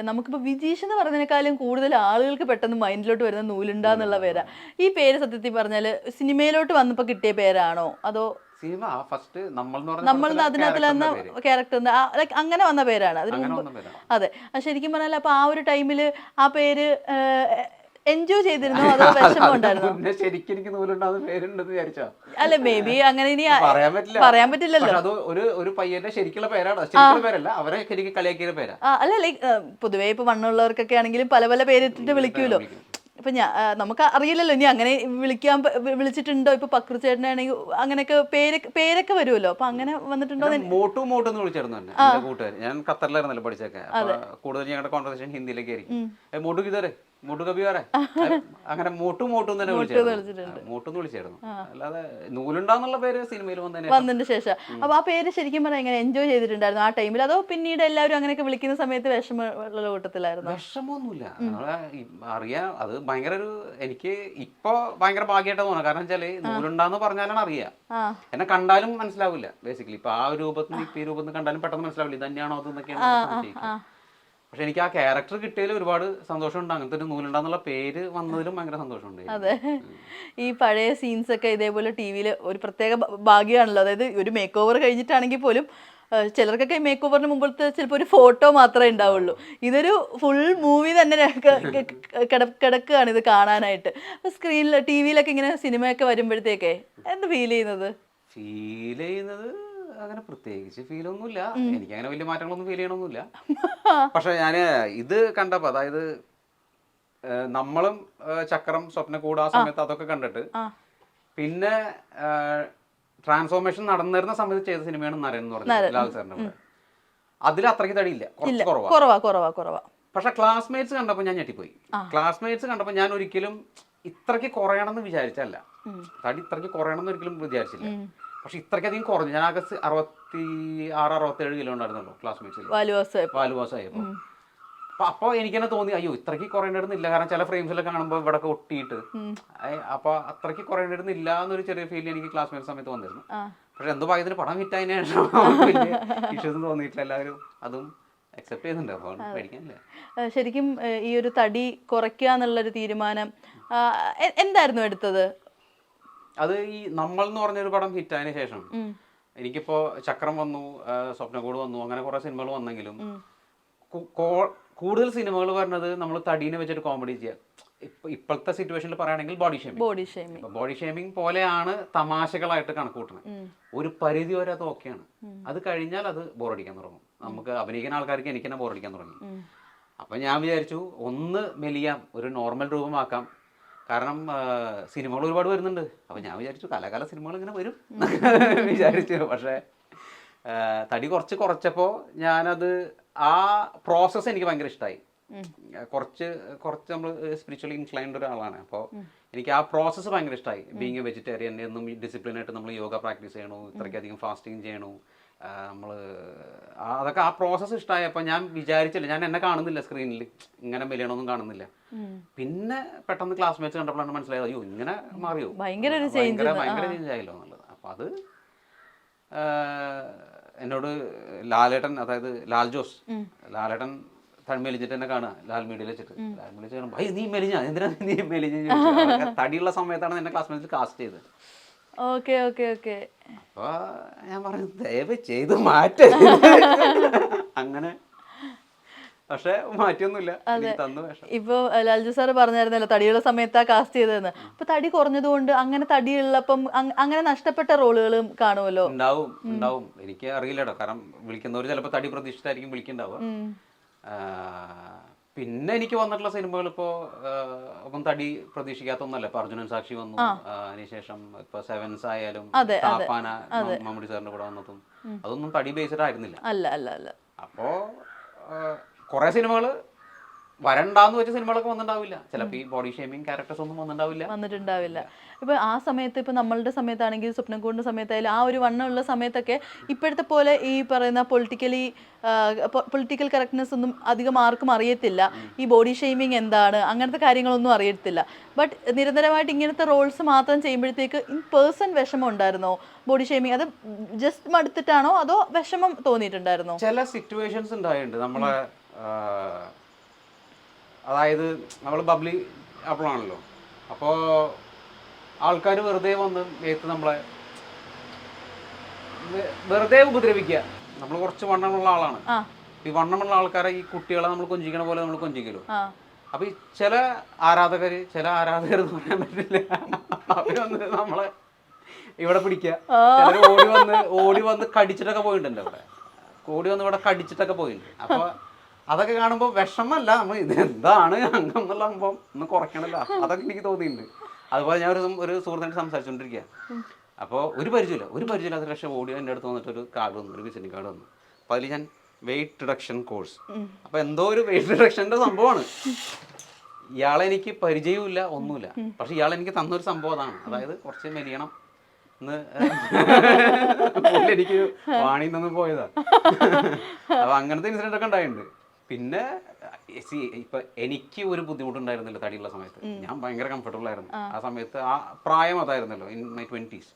നമുക്കിപ്പോൾ വിജീഷ് എന്ന് പറയുന്നതിനേക്കാളും കൂടുതൽ ആളുകൾക്ക് പെട്ടെന്ന് മൈൻഡിലോട്ട് വരുന്ന നൂലുണ്ട എന്നുള്ള പേരാ. ഈ പേര് സത്യത്തിൽ പറഞ്ഞാൽ സിനിമയിലോട്ട് വന്നപ്പോൾ കിട്ടിയ പേരാണോ അതോ സിനിമ ഫസ്റ്റ് നമ്മൾ അതിനകത്തുള്ള ക്യാരക്ടർ ലൈക്ക് അങ്ങനെ വന്ന പേരാണ് അതിന് മുമ്പ്? അതെ. ശരിക്കും പറഞ്ഞാൽ അപ്പൊ ആ ഒരു ടൈമില് ആ പേര് എൻജോയ് ചെയ്തിരുന്നോ അതോ വിഷമം ഉണ്ടായിരുന്നോ? അല്ല മേ ബി അങ്ങനെ ഇനി പറയാൻ പറ്റില്ലല്ലോ. അത് ഒരു പയ്യന്റെ ശരിക്കുള്ള പേരാണ്, ശരിക്കുള്ള പേരല്ല, അവരെ ശരിക്കും കളിയാക്കിയ പേരാ. അല്ല ലൈക്ക് പൊതുവേ ഇപ്പൊ മണ്ണുള്ളവർക്കൊക്കെ ആണെങ്കിലും പല പല പേരിട്ടിട്ട് വിളിക്കുമല്ലോ. ഇപ്പൊ നമുക്ക് അറിയില്ലല്ലോ ഇനി അങ്ങനെ വിളിച്ചിട്ടുണ്ടോ. ഇപ്പൊ പക്രു ചേട്ടനാണെങ്കിൽ അങ്ങനെയൊക്കെ പേരൊക്കെ വരുമല്ലോ. അപ്പൊ അങ്ങനെ വന്നിട്ടുണ്ടോ? മോട്ടു മോട്ട് എന്ന് വിളിച്ചായിരുന്നു തന്നെ എന്റെ കൂട്ടുകാർ. ഞാൻ ഖത്തറിലായിരുന്നല്ലോ പഠിച്ചൊക്കെ. കൂടുതൽ ഞങ്ങളുടെ കോൺവെർസേഷൻ ഹിന്ദിയിലേക്ക് ആയിരിക്കും. മോട്ടു കിതരെ മോട്ടു കബിയാറെ അങ്ങനെ മോട്ടു മോട്ടു തന്നെ വിളിച്ചായിരുന്നു. അല്ലാതെ നൂലുണ്ടാന്നുള്ള പേര് സിനിമയിൽ വന്നതിന് ശേഷം. അപ്പൊ ആ പേര് ശരിക്കും പറഞ്ഞാൽ എങ്ങനെ എൻജോയ് ചെയ്തിട്ടുണ്ടായിരുന്നു ആ ടൈമിൽ, അതോ പിന്നീട് എല്ലാവരും അങ്ങനെയൊക്കെ വിളിക്കുന്ന സമയത്ത് വിഷമമുള്ള കൂട്ടത്തിലായിരുന്നു? വിഷമമൊന്നുമില്ല, അറിയാം. അത് ഭയങ്കര ഒരു എനിക്ക് ഇപ്പൊ ഭയങ്കര ഭാഗ്യമായിട്ട് തോന്നുന്നു. കാരണം വെച്ചാല് നൂലുണ്ടാന്ന് പറഞ്ഞാലാണ് അറിയാം. എന്നെ കണ്ടാലും മനസ്സിലാവില്ല ബേസിക്കലി. ഇപ്പൊ ആ ഒരു രൂപത്തിൽ ഇപ്പൊ ഈ രൂപത്തിൽ കണ്ടാലും പെട്ടെന്ന് മനസ്സിലാവില്ല ഇത് തന്നെയാണോ അതെന്നൊക്കെയാണ്. പക്ഷെ എനിക്ക് ആ ക്യാരക്ടർ കിട്ടിയതിൽ ഒരുപാട് സന്തോഷമുണ്ട്. അങ്ങനത്തെ ഒരു നൂലുണ്ടാന്നുള്ള പേര് വന്നതിലും ഭയങ്കര സന്തോഷമുണ്ട്. അതെ. ഈ പഴയ സീൻസ് ഒക്കെ ഇതേപോലെ ടി വിയിൽ ഒരു പ്രത്യേക ഭാഗ്യമാണല്ലോ. അതായത് ഒരു മേക്ക് ഓവർ കഴിഞ്ഞിട്ടാണെങ്കിൽ പോലും ചിലർക്കൊക്കെ മേക്ക് ഓവറിന് മുമ്പത്തെ ചിലപ്പോൾ ഒരു ഫോട്ടോ മാത്രമേ ഉണ്ടാവുള്ളൂ. ഇതൊരു ഫുൾ മൂവി തന്നെ കിടക്കുകയാണ് ഇത് കാണാനായിട്ട്. അപ്പൊ സ്ക്രീനിൽ ടി വിയിലൊക്കെ ഇങ്ങനെ സിനിമയൊക്കെ വരുമ്പോഴത്തേക്കേ എന്ത് ഫീൽ ചെയ്യുന്നത്? അങ്ങനെ പ്രത്യേകിച്ച് ഫീലൊന്നുമില്ല. എനിക്ക് അങ്ങനെ വലിയ മാറ്റങ്ങളൊന്നും ഫീൽ ചെയ്യണമൊന്നുമില്ല. പക്ഷെ ഞാൻ ഇത് കണ്ടപ്പോ, അതായത് നമ്മളും ചക്രം സ്വപ്നക്കൂട് ആ സമയത്ത് അതൊക്കെ കണ്ടിട്ട് പിന്നെ ട്രാൻസ്ഫോർമേഷൻ നടന്നിരുന്ന സമയത്ത് ചെയ്ത സിനിമയാണ് നരൻ എന്ന് പറഞ്ഞത്, ലാൽ സാറിന്റെ കൂടെ. അതിൽ അത്രയ്ക്ക് തടിയില്ല, കുറച്ച് കുറവാ. പക്ഷെ ക്ലാസ്മേറ്റ്സ് കണ്ടപ്പോൾ ഞാൻ ഞെട്ടിപ്പോയി. ക്ലാസ്മേറ്റ്സ് കണ്ടപ്പോൾ ഞാൻ ഒരിക്കലും ഇത്രയ്ക്ക് കുറയണമെന്ന് വിചാരിച്ചല്ല, തടി ഇത്രയ്ക്ക് കുറയണമെന്ന് ഒരിക്കലും വിചാരിച്ചില്ല. പക്ഷെ ഇത്രയ്ക്കധികം കുറഞ്ഞു. ഞാൻ ആകെ 66-67 കിലോ ഉണ്ടായിരുന്നല്ലോ ക്ലാസ്മേറ്റ്സിൽ വാലുവാസായപ്പോ. അപ്പൊ എനിക്ക് തന്നെ തോന്നി അയ്യോ ഇത്രയ്ക്ക് കുറയേണ്ടിരുന്നില്ല. കാരണം ചില ഫ്രെയിംസിലൊക്കെ കാണുമ്പോൾ ഇവിടെ ഒക്കെ ഒട്ടിയിട്ട് അപ്പൊ അത്രയ്ക്ക് കുറയേണ്ടിരുന്നില്ല എന്നൊരു ചെറിയ ഫീൽ എനിക്ക് ക്ലാസ്മേറ്റ് സമയത്ത് വന്നിരുന്നു. പക്ഷെ എന്തോ ഭാഗ്യത്തിന് പടം ഹിറ്റായതിനു ശേഷം വലിയ ഇഷ്യൂസ് തോന്നിയിട്ടില്ല. എല്ലാവരും അതും അക്സെപ്റ്റ് ചെയ്യുന്നുണ്ട്. അപ്പോൾ പേടിക്കാനില്ല. ശരിക്കും ഈ ഒരു തടി കുറയ്ക്കുക എന്നുള്ളൊരു തീരുമാനം എന്തായിരുന്നു എടുത്തത്? അത് ഈ നമ്മൾ എന്ന് പറഞ്ഞൊരു പടം ഹിറ്റായതിനു ശേഷം എനിക്കിപ്പോ ചക്രം വന്നു, സ്വപ്നക്കൂട് വന്നു, അങ്ങനെ കുറെ സിനിമകൾ വന്നെങ്കിലും കൂടുതൽ സിനിമകൾ പറഞ്ഞത് നമ്മൾ തടീനെ വെച്ചിട്ട് കോമഡി ചെയ്യാം. ഇപ്പോഴത്തെ സിറ്റുവേഷനിൽ പറയുകയാണെങ്കിൽ ബോഡി ഷേമിംഗ് പോലെയാണ് തമാശകളായിട്ട് കണക്ക് കൂട്ടുന്നത്. ഒരു പരിധി വരെ അത് ഓക്കെയാണ്. അത് കഴിഞ്ഞാൽ അത് ബോറടിക്കാൻ തുടങ്ങും. നമുക്ക് അഭിനയിക്കുന്ന ആൾക്കാർക്ക് എനിക്ക് തന്നെ ബോറടിക്കാൻ തുടങ്ങി. അപ്പൊ ഞാൻ വിചാരിച്ചു ഒന്ന് മെലിയാം, ഒരു നോർമൽ രൂപമാക്കാം. കാരണം സിനിമകൾ ഒരുപാട് വരുന്നുണ്ട്. അപ്പൊ ഞാൻ വിചാരിച്ചു കലാകാല സിനിമകൾ ഇങ്ങനെ വരും വിചാരിച്ചു. പക്ഷെ തടി കുറച്ചപ്പോൾ ഞാനത് ആ പ്രോസസ്സ് എനിക്ക് ഭയങ്കര ഇഷ്ടമായി. കുറച്ച് നമ്മൾ സ്പിരിച്വലി ഇൻക്ലൈൻഡ് ഒരാളാണ്. അപ്പോൾ എനിക്ക് ആ പ്രോസസ്സ് ഭയങ്കര ഇഷ്ടമായി. ബീങ് എ വെജിറ്റേറിയൻ എന്നും ഡിസിപ്ലിനായിട്ട് നമ്മൾ യോഗ പ്രാക്ടീസ് ചെയ്യണു, ഇത്രയ്ക്കധികം ഫാസ്റ്റിംഗ് ചെയ്യണു, നമ്മൾ അതൊക്കെ ആ പ്രോസസ്സ് ഇഷ്ടമായപ്പോൾ ഞാൻ വിചാരിച്ചില്ല, ഞാൻ എന്നെ കാണുന്നില്ല സ്ക്രീനിൽ ഇങ്ങനെ മെലിയണമൊന്നും കാണുന്നില്ല. പിന്നെ പെട്ടെന്ന് ക്ലാസ്മേറ്റ്സ് കണ്ടപ്പോഴാണ് മനസ്സിലായത് അയ്യോ ഇങ്ങനെ മാറിയോ, ഭയങ്കര ചേഞ്ച് ആയല്ലോ എന്നുള്ളത്. അപ്പം അത് എന്നോട് ലാലേട്ടൻ, അതായത് ലാലേട്ടൻ മെലിഞ്ഞിട്ട് എന്നെ കാണുക ലാൽ മീഡിയയിൽ വെച്ചിട്ട്. ലാൽ മീഡിയ വെച്ച് ഭയ നീ മെലിഞ്ഞ എന്തിനാ നീ മെലിഞ്ഞ തടിയുള്ള സമയത്താണ് എന്നെ ക്ലാസ്മേറ്റ്സിൽ കാസ്റ്റ് ചെയ്തത്. അപ്പൊ ഞാൻ പറഞ്ഞു ദയവ് ചെയ്ത് മാറ്റ അങ്ങനെ. പക്ഷെ മാറ്റിയൊന്നുമില്ല. ഇപ്പൊ ലാൽജു സാറ് പറഞ്ഞായിരുന്നല്ലോ തടിയുള്ള സമയത്താ കാസ്റ്റ് ചെയ്തതെന്ന്. അപ്പൊ തടി കുറഞ്ഞതുകൊണ്ട് അങ്ങനെ തടിയുള്ളപ്പം അങ്ങനെ നഷ്ടപ്പെട്ട റോളുകളും കാണുമല്ലോ? ഉണ്ടാവും. എനിക്ക് അറിയില്ലട്ടോ. കാരണം വിളിക്കുന്നവർ ചിലപ്പോൾ തടി പ്രതീക്ഷിച്ചായിരിക്കും വിളിക്കുന്നുണ്ടാവുക. പിന്നെ എനിക്ക് വന്നിട്ടുള്ള സിനിമകൾ ഇപ്പോൾ ഒന്നും തടി പ്രതീക്ഷിക്കാത്തൊന്നല്ല. ഇപ്പൊ അർജുനൻ സാക്ഷി വന്നു, അതിനുശേഷം ഇപ്പൊ സെവൻസ് ആയാലും താപ്പാന മമ്മൂട്ടി സാറിന്റെ കൂടെ വന്നതും അതൊന്നും തടി ബേസ്ഡ് ആയിരുന്നില്ല. അപ്പോ കുറെ സിനിമകൾ വരണ്ടാന്ന് വെച്ച സിനിമകളൊക്കെ വന്നിട്ടുണ്ടാവില്ല. ചിലപ്പോൾ ഈ ബോഡി ഷേമിങ് ക്യാരക്ടേഴ്സ് ഒന്നും വന്നിട്ടുണ്ടാവില്ല. ഇപ്പൊ ആ സമയത്ത് ഇപ്പൊ നമ്മളുടെ സമയത്താണെങ്കിൽ സ്വപ്നക്കൂടിന്റെ സമയത്തായാലും ആ ഒരു വണ്ണമുള്ള സമയത്തൊക്കെ ഇപ്പോഴത്തെ പോലെ ഈ പറയുന്ന പൊളിറ്റിക്കൽ കറക്റ്റ്നെസ് ഒന്നും അധികം ആർക്കും അറിയത്തില്ല. ഈ ബോഡി ഷെയ്മിങ് എന്താണ് അങ്ങനത്തെ കാര്യങ്ങളൊന്നും അറിയത്തില്ല. ബട്ട് നിരന്തരമായിട്ട് ഇങ്ങനത്തെ റോൾസ് മാത്രം ചെയ്യുമ്പോഴത്തേക്ക് ഇൻ പേഴ്സൺ വിഷമം ഉണ്ടായിരുന്നോ? ബോഡി ഷെയ്മിങ് അത് ജസ്റ്റ് മടുത്തിട്ടാണോ അതോ വിഷമം തോന്നിയിട്ടുണ്ടായിരുന്നോ? ചില സിറ്റുവേഷൻസ് ഉണ്ടായിട്ടുണ്ട്. നമ്മളെ അതായത് നമ്മൾ ബബ്ലി ആപ്പിളാണല്ലോ, അപ്പോൾ ആൾക്കാർ വെറുതെ വന്ന് മേത്ത് നമ്മളെ വെറുതെ ഉപദ്രവിക്കുക. നമ്മൾ കുറച്ച് വണ്ണമുള്ള ആളാണ്. ഈ വണ്ണമുള്ള ആൾക്കാരെ, ഈ കുട്ടികളെ നമ്മൾ കൊഞ്ചിക്കണ പോലെ നമ്മൾ കൊഞ്ചിക്കലോ. അപ്പൊ ഈ ചില ആരാധകർ എന്ന് പറയാൻ പറ്റില്ല, അവര് വന്ന് നമ്മളെ ഇവിടെ പിടിക്കുക. ചിലർ ഓടി വന്ന് കടിച്ചിട്ടൊക്കെ പോയിട്ടുണ്ട്. അവിടെ ഓടി വന്ന് ഇവിടെ കടിച്ചിട്ടൊക്കെ പോയിട്ടുണ്ട്. അപ്പൊ അതൊക്കെ കാണുമ്പോൾ വിഷമല്ല, നമ്മൾ ഇത് എന്താണ് എന്നുള്ള സംഭവം ഒന്ന് കുറയ്ക്കണല്ലോ, അതൊക്കെ എനിക്ക് തോന്നിയിട്ടുണ്ട്. അതുപോലെ ഞാൻ ഒരു സുഹൃത്തിനായിട്ട് സംസാരിച്ചുകൊണ്ടിരിക്കുക. അപ്പോൾ ഒരു പരിചയമില്ലാത്ത ലക്ഷം ഓടി എൻ്റെ അടുത്ത് വന്നിട്ട് ഒരു കാർഡ് വന്നു, ഒരു വിസിറ്റിംഗ് കാർഡ് വന്നു. അപ്പോൾ അതിൽ ഞാൻ വെയിറ്റ് റിഡക്ഷൻ കോഴ്സ്, അപ്പോൾ എന്തോ ഒരു വെയിറ്റ് റിഡക്ഷൻ്റെ സംഭവമാണ്. ഇയാളെ എനിക്ക് പരിചയവുമില്ല, ഒന്നുമില്ല. പക്ഷെ ഇയാൾ എനിക്ക് തന്നൊരു സംഭവം അതാണ്. അതായത് കുറച്ച് മെലിയണം എന്ന് എനിക്ക് വാണി നിന്ന് പോയതാ. അപ്പോൾ അങ്ങനത്തെ ഇൻസിഡൻ്റ് ഒക്കെ ഉണ്ടായിട്ടുണ്ട്. പിന്നെ ഇപ്പൊ എനിക്ക് ഒരു ബുദ്ധിമുട്ടുണ്ടായിരുന്നില്ല തടിയുള്ള സമയത്ത്. ഞാൻ ഭയങ്കര കംഫർട്ടബിൾ ആയിരുന്നു ആ സമയത്ത്. ആ പ്രായം അതായിരുന്നല്ലോ, ഇൻ മൈ 20s.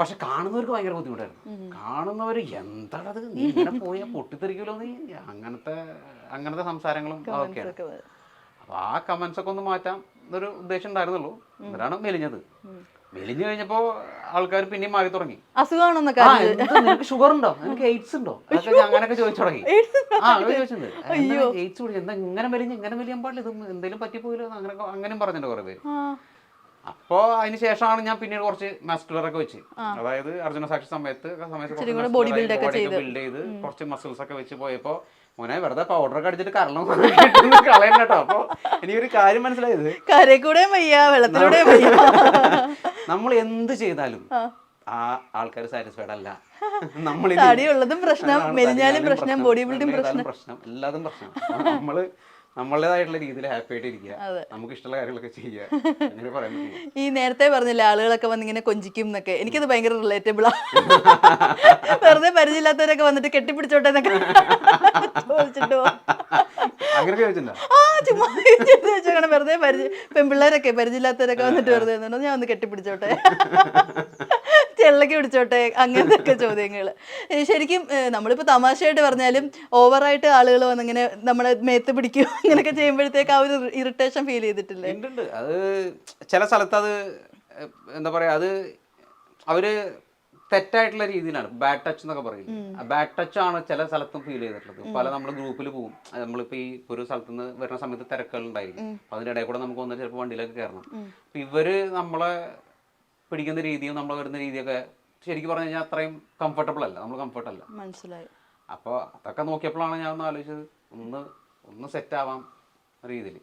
പക്ഷെ കാണുന്നവർക്ക് ഭയങ്കര ബുദ്ധിമുട്ടായിരുന്നു. കാണുന്നവർ എന്താണത്, നീ ഇങ്ങനെ പോയാൽ പൊട്ടിത്തെറിക്കുമല്ലോ, നീ അങ്ങനത്തെ സംസാരങ്ങളും അതൊക്കെയാണ്. അപ്പൊ ആ കമന്റ്സ് ഒക്കെ ഒന്ന് മാറ്റാം എന്നൊരു ഉദ്ദേശം ഉണ്ടായിരുന്നുള്ളൂ. എന്നിട്ടാണ് മെലിഞ്ഞത്. മെലിഞ്ഞു കഴിഞ്ഞപ്പോ ആൾക്കാർ പിന്നെയും മാറി തുടങ്ങി. അസുഖമാണെന്നൊക്കെ, നിനക്ക് ഷുഗർ ഉണ്ടോ, നിനക്ക് എയ്ഡ്സ് ഉണ്ടോ, അങ്ങനെയൊക്കെ ചോദിച്ചു തുടങ്ങി. ചോദിച്ചിട്ടുണ്ട്, എയ്ഡ്സ് കുടിച്ചു, എന്താ ഇങ്ങനെ മെലിയാൻ പാടില്ല, ഇത് എന്തെങ്കിലും പറ്റിപ്പോയില്ലോ, അങ്ങനെയും പറഞ്ഞിട്ടുണ്ട് കുറെ പേര്. അപ്പോൾ അതിന് ശേഷമാണ് ഞാൻ പിന്നീട് കുറച്ച് മസ്കുലറൊക്കെ വെച്ച്, അതായത് അർജുന സാക്ഷി സമയത്ത് ബോഡി ബിൽഡ് ചെയ്ത് കുറച്ച് മസിൽസ് ഒക്കെ വെച്ച് പോയപ്പോ മോനെ വെറുതെ പൗഡറൊക്കെ അടിച്ചിട്ട് കരണം കളയണ്ട കേട്ടോ. അപ്പൊ എനിക്കൊരു കാര്യം മനസ്സിലായത്, നമ്മൾ എന്ത് ചെയ്താലും ആ ആൾക്കാർ സാറ്റിസ്ഫൈഡ് അല്ല. നമ്മൾ പ്രശ്നം, എല്ലാതും പ്രശ്നം. നമ്മളുടേതായിട്ടുള്ള രീതിയിൽ ഹാപ്പി ആയിട്ട് ഇരിക്കുക, നമുക്ക് ഇഷ്ടമുള്ള കാര്യങ്ങളൊക്കെ ചെയ്യുക, അങ്ങനെ പറയാൻ പറ്റില്ല. ഈ നേരത്തെ പറഞ്ഞില്ല ആളുകളൊക്കെ വന്ന് ഇങ്ങനെ കൊഞ്ചിക്കും എന്നൊക്കെ, എനിക്കത് ഭയങ്കര റിലേറ്റബിളാ. വെറുതെ പരിചയമില്ലാത്തവരൊക്കെ വന്നിട്ട് കെട്ടിപ്പിടിച്ചോട്ടെ എന്നൊക്കെ ചോദിച്ചിട്ടോ. അങ്ങനെ ചോദിച്ചിട്ടുണ്ടോ? ചുമ്മാ ചോദിച്ചോക്കണം. വെറുതെ പെൺപിള്ളേരൊക്കെ പരിചയമില്ലാത്തവരൊക്കെ വന്നിട്ട് വെറുതെ ഞാൻ ഒന്ന് കെട്ടിപ്പിടിച്ചോട്ടെ, ചെള്ളക്ക് പിടിച്ചോട്ടെ, അങ്ങനത്തെ ഒക്കെ ചോദ്യങ്ങൾ. ശരിക്കും നമ്മളിപ്പോൾ തമാശയായിട്ട് പറഞ്ഞാലും ഓവറായിട്ട് ആളുകൾ വന്നിങ്ങനെ നമ്മളെ മേത്ത് പിടിക്കും ഇങ്ങനെയൊക്കെ ചെയ്യുമ്പോഴത്തേക്ക് ആ ഒരു ഇറിറ്റേഷൻ ഫീൽ ചെയ്തിട്ടില്ലേ? ഉണ്ട്. അത് ചില സ്ഥലത്ത് അത് എന്താ പറയാ, അത് അവര് തെറ്റായിട്ടുള്ള രീതിയിലാണ് ബാഡ് ടച്ച് എന്നൊക്കെ പറയും. ബാഡ് ടച്ച് ആണ് ചില സ്ഥലത്തും ഫീൽ ചെയ്തിട്ടുള്ളത്. പല നമ്മൾ ഗ്രൂപ്പിൽ പോകും, നമ്മളിപ്പോ ഈ ഒരു സ്ഥലത്ത് നിന്ന് വരുന്ന സമയത്ത് തിരക്കുകൾ ഉണ്ടായിരിക്കും. അതിന്റെ ഇടയിൽ കൂടെ നമുക്ക് വന്നിട്ട് ചിലപ്പോൾ വണ്ടിയിലൊക്കെ കയറണം. അപ്പൊ ഇവര് നമ്മളെ പിടിക്കുന്ന രീതിയും നമ്മൾ വരുന്ന രീതിയൊക്കെ ശരിക്കും പറഞ്ഞു കഴിഞ്ഞാൽ അത്രയും കംഫർട്ടബിൾ അല്ല, നമ്മൾ കംഫർട്ട് അല്ല. മനസ്സിലായി. അപ്പോൾ അതൊക്കെ നോക്കിയപ്പോഴാണ് ഞാൻ ഒന്ന് ആലോചിച്ചത്, ഒന്ന് സെറ്റ് ആവാം രീതിയിൽ.